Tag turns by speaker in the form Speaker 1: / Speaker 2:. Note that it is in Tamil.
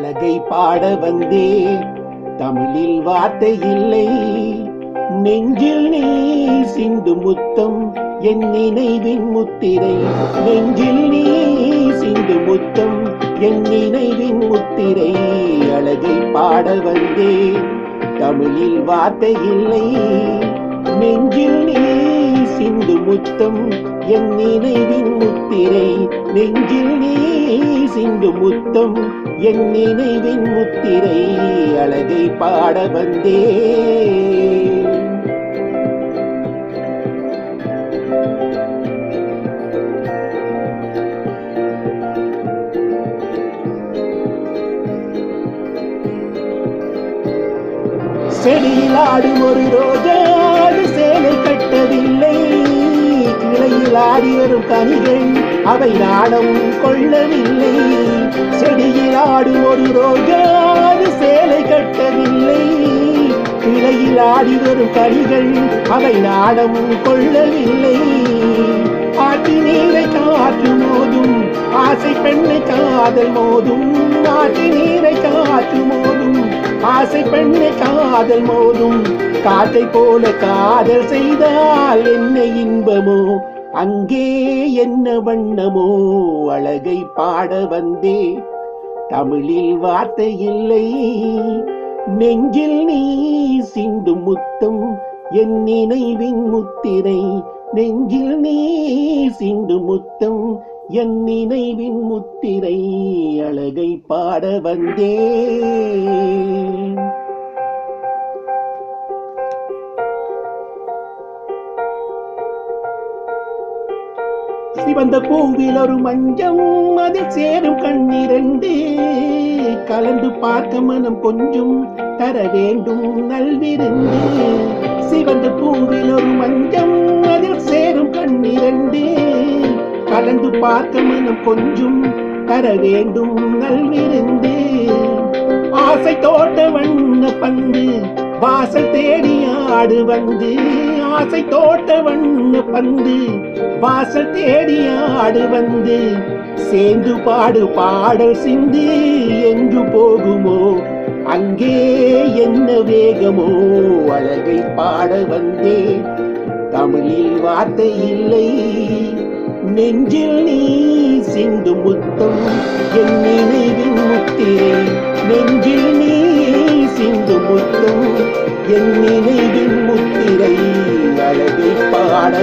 Speaker 1: அழகை பாட வந்தே தமிழில் வார்த்தை இல்லை. நெஞ்சில் நீ சிந்து முத்தம் என் நினைவின் முத்திரை. நெஞ்சில் நீ சிந்து முத்தம் என் நினைவின் முத்திரை. அழகை பாட வந்தே தமிழில் வார்த்தை இல்லை. நெஞ்சில் நீ சிந்து முத்தம் என் நினைவின் முத்திரை. நெஞ்சில் நீ சிந்து முத்தம் என் நினைவின் முத்திரை. அழகை பாட வந்தே செடியில் ஆடும் ஒரு ரோஜா சேலை கட்டவில்லை. கிளையில் ஆடி வரும் கனிகள் அவை நாடம் கொள்ளவில்லை. செடியில் ஆடும் ஒரு ரோஜா சேலை கட்டவில்லை. கிளையில் ஆடி வரும் கனிகள் அவை நாடம் கொள்ளவில்லை. ஆற்று நீரை காற்று மோதும் ஆசை பெண்ணை காதல் மோதும். ஆற்று நீரை காற்று மோதும் ஆசை பெண்ணை காதல் மோதும். காற்றை போல காதல் செய்தால் என்ன இன்பமோ, அங்கே என்ன வண்ணமோ. அழகை பாட வந்தே தமிழில் வார்த்தை இல்லை. நெஞ்சில் நீ சிந்து முத்தம் என் நினைவின் முத்திரை. நெஞ்சில் நீ சிந்து முத்தம் என் நினைவின் முத்திரை. அழகை பாட வந்தே சிவந்த பூவில் ஒரு மஞ்சம் அதில் சேரும் கண்ணிரண்டு. கலந்து பார்க்க மனம் கொஞ்சம் தர வேண்டும் நல்விருந்து. சிவந்த பூவில் ஒரு மஞ்சம் அதில் சேரும் கண்ணிரண்டு. கலந்து பார்க்க மனம் கொஞ்சம் தர வேண்டும் நல்விருந்து. ஆசை தோட்ட வண்ண பந்து வாசல் தேடி ஆடு வந்து. ஆசை தோட்ட வண்ண பந்து வாசல் தேடி ஆடு வந்து. சேர்ந்து பாடு பாடல் சிந்து எங்கு போகுமோ, அங்கே என்ன வேகமோ. அழகை பாட வந்தே தமிழில் வார்த்தை இல்லை. நெஞ்சில் நீ சிந்து முத்தம் என் நினைவின் முத்திரை. நெஞ்சில் நீ சிந்து முத்தம் என் நினைவின் முத்திரை. அழகை பாட